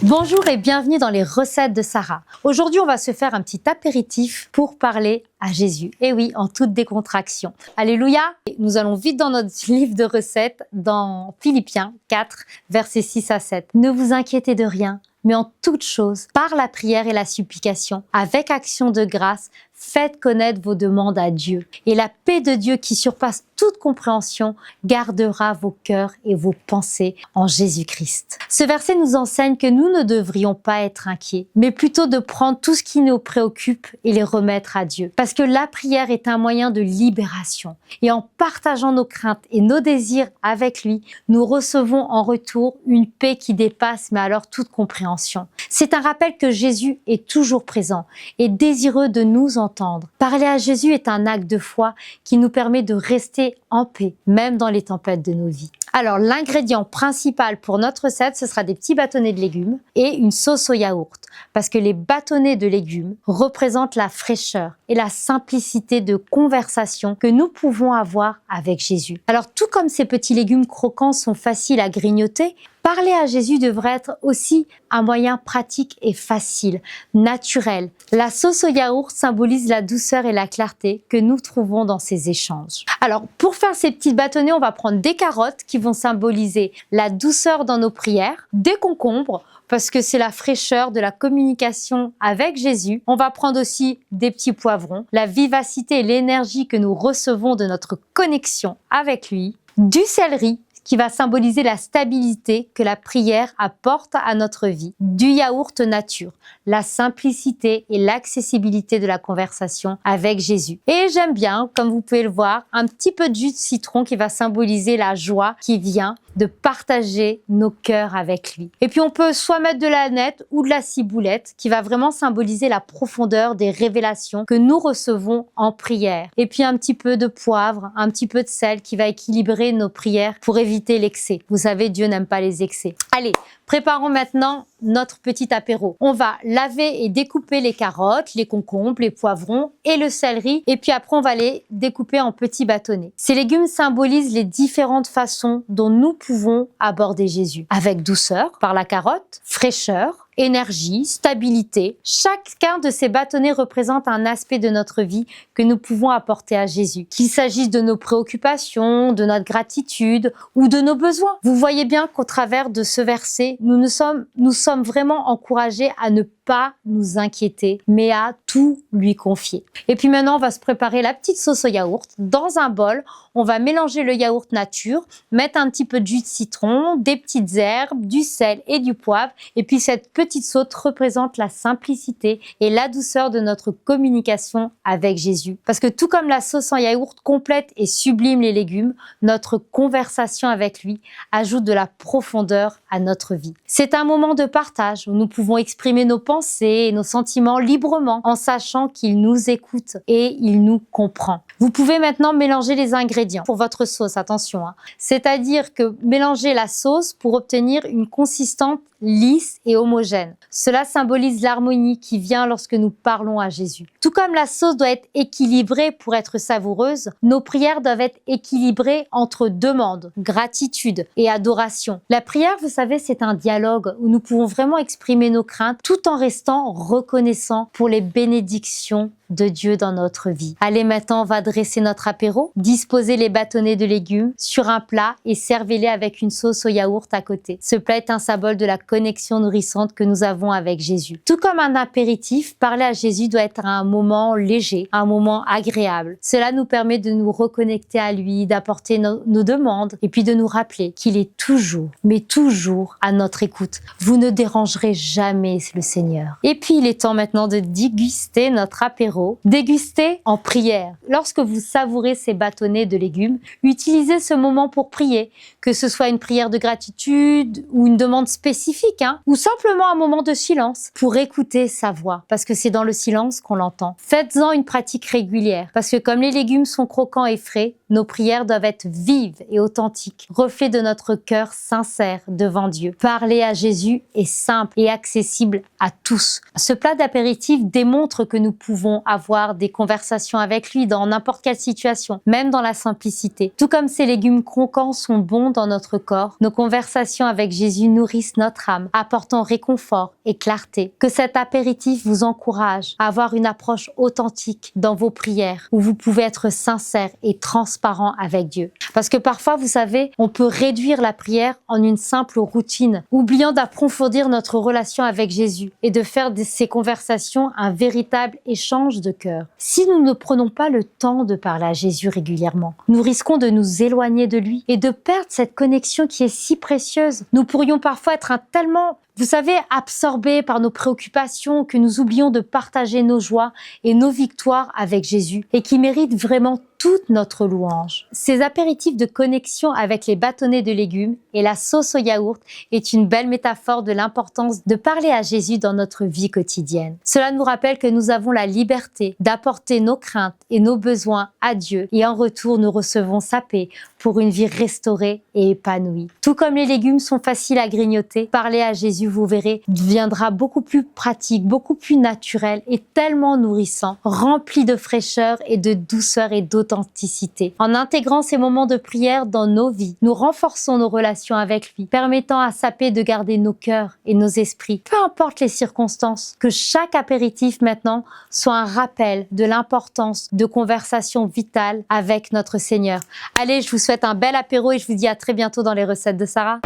Bonjour et bienvenue dans les recettes de Sarah. Aujourd'hui, on va se faire un petit apéritif pour parler à Jésus. Et oui, en toute décontraction. Alléluia! Nous allons vite dans notre livre de recettes, dans Philippiens 4, versets 6 à 7. Ne vous inquiétez de rien, mais en toute chose, par la prière et la supplication, avec action de grâce, faites connaître vos demandes à Dieu. Et la paix de Dieu qui surpasse toute compréhension gardera vos cœurs et vos pensées en Jésus-Christ. Ce verset nous enseigne que nous ne devrions pas être inquiets, mais plutôt de prendre tout ce qui nous préoccupe et les remettre à Dieu. Parce que la prière est un moyen de libération. Et en partageant nos craintes et nos désirs avec lui, nous recevons en retour une paix qui dépasse, mais alors toute compréhension. C'est un rappel que Jésus est toujours présent et désireux de nous entendre. Parler à Jésus est un acte de foi qui nous permet de rester en paix, même dans les tempêtes de nos vies. Alors, l'ingrédient principal pour notre recette, ce sera des petits bâtonnets de légumes et une sauce au yaourt. Parce que les bâtonnets de légumes représentent la fraîcheur et la simplicité de conversation que nous pouvons avoir avec Jésus. Alors, tout comme ces petits légumes croquants sont faciles à grignoter, parler à Jésus devrait être aussi un moyen pratique et facile, naturel. La sauce au yaourt symbolise la douceur et la clarté que nous trouvons dans ces échanges. Alors, pour faire ces petits bâtonnets, on va prendre des carottes qui vont symboliser la douceur dans nos prières, des concombres, parce que c'est la fraîcheur de la communication avec Jésus. On va prendre aussi des petits poivrons, la vivacité et l'énergie que nous recevons de notre connexion avec lui, du céleri, qui va symboliser la stabilité que la prière apporte à notre vie, du yaourt nature, la simplicité et l'accessibilité de la conversation avec Jésus. Et j'aime bien, comme vous pouvez le voir, un petit peu de jus de citron qui va symboliser la joie qui vient de partager nos cœurs avec lui. Et puis on peut soit mettre de la nette ou de la ciboulette qui va vraiment symboliser la profondeur des révélations que nous recevons en prière. Et puis un petit peu de poivre, un petit peu de sel qui va équilibrer nos prières pour éviter l'excès. Vous savez, Dieu n'aime pas les excès. Allez, préparons maintenant notre petit apéro. On va laver et découper les carottes, les concombres, les poivrons et le céleri. Et puis après, on va les découper en petits bâtonnets. Ces légumes symbolisent les différentes façons dont nous pouvons aborder Jésus. Avec douceur, par la carotte, fraîcheur, énergie, stabilité. Chacun de ces bâtonnets représente un aspect de notre vie que nous pouvons apporter à Jésus. Qu'il s'agisse de nos préoccupations, de notre gratitude ou de nos besoins. Vous voyez bien qu'au travers de ce verset, nous sommes vraiment encouragés à ne pas nous inquiéter, mais à tout lui confier. Et puis maintenant, on va se préparer la petite sauce au yaourt. Dans un bol, on va mélanger le yaourt nature, mettre un petit peu de jus de citron, des petites herbes, du sel et du poivre. Et puis cette petite sauce représente la simplicité et la douceur de notre communication avec Jésus. Parce que tout comme la sauce en yaourt complète et sublime les légumes, notre conversation avec lui ajoute de la profondeur à notre vie. C'est un moment de partage où nous pouvons exprimer nos pensées et nos sentiments librement en sachant qu'il nous écoute et il nous comprend. Vous pouvez maintenant mélanger les ingrédients pour votre sauce, attention. C'est-à-dire que mélanger la sauce pour obtenir une consistance lisse et homogène. Cela symbolise l'harmonie qui vient lorsque nous parlons à Jésus. Tout comme la sauce doit être équilibrée pour être savoureuse, nos prières doivent être équilibrées entre demande, gratitude et adoration. La prière, vous savez, c'est un dialogue où nous pouvons vraiment exprimer nos craintes tout en restant reconnaissants pour les bénédictions de Dieu dans notre vie. Allez, maintenant, on va dresser notre apéro, disposer les bâtonnets de légumes sur un plat et servez-les avec une sauce au yaourt à côté. Ce plat est un symbole de la connexion nourrissante que nous avons avec Jésus. Tout comme un apéritif, parler à Jésus doit être un moment léger, un moment agréable. Cela nous permet de nous reconnecter à lui, d'apporter nos demandes et puis de nous rappeler qu'il est toujours, mais toujours à notre écoute. Vous ne dérangerez jamais le Seigneur. Et puis, il est temps maintenant de déguster notre apéro. Déguster en prière. Lorsque vous savourez ces bâtonnets de légumes, utilisez ce moment pour prier, que ce soit une prière de gratitude ou une demande spécifique, ou simplement un moment de silence pour écouter sa voix, parce que c'est dans le silence qu'on l'entend. Faites-en une pratique régulière, parce que comme les légumes sont croquants et frais, nos prières doivent être vives et authentiques, reflet de notre cœur sincère devant Dieu. Parler à Jésus est simple et accessible à tous. Ce plat d'apéritif démontre que nous pouvons avoir des conversations avec lui dans n'importe quelle situation, même dans la simplicité. Tout comme ces légumes croquants sont bons dans notre corps, nos conversations avec Jésus nourrissent notre âme, apportant réconfort et clarté. Que cet apéritif vous encourage à avoir une approche authentique dans vos prières, où vous pouvez être sincère et transparent avec Dieu. Parce que parfois, vous savez, on peut réduire la prière en une simple routine, oubliant d'approfondir notre relation avec Jésus et de faire de ces conversations un véritable échange de cœur. Si nous ne prenons pas le temps de parler à Jésus régulièrement, nous risquons de nous éloigner de lui et de perdre cette connexion qui est si précieuse. Nous pourrions parfois être tellement, vous savez, absorbés par nos préoccupations que nous oublions de partager nos joies et nos victoires avec Jésus et qui méritent vraiment toute notre louange. Ces apéritifs de connexion avec les bâtonnets de légumes et la sauce au yaourt est une belle métaphore de l'importance de parler à Jésus dans notre vie quotidienne. Cela nous rappelle que nous avons la liberté d'apporter nos craintes et nos besoins à Dieu et en retour nous recevons sa paix pour une vie restaurée et épanouie. Tout comme les légumes sont faciles à grignoter, parler à Jésus, vous verrez, deviendra beaucoup plus pratique, beaucoup plus naturel et tellement nourrissant, rempli de fraîcheur et de douceur et d'authenticité. En intégrant ces moments de prière dans nos vies, nous renforçons nos relations avec lui, permettant à sa paix de garder nos cœurs et nos esprits, peu importe les circonstances. Que chaque apéritif maintenant soit un rappel de l'importance de conversations vitales avec notre Seigneur. Allez, je vous souhaite un bel apéro et je vous dis à très bientôt dans les recettes de Sarah.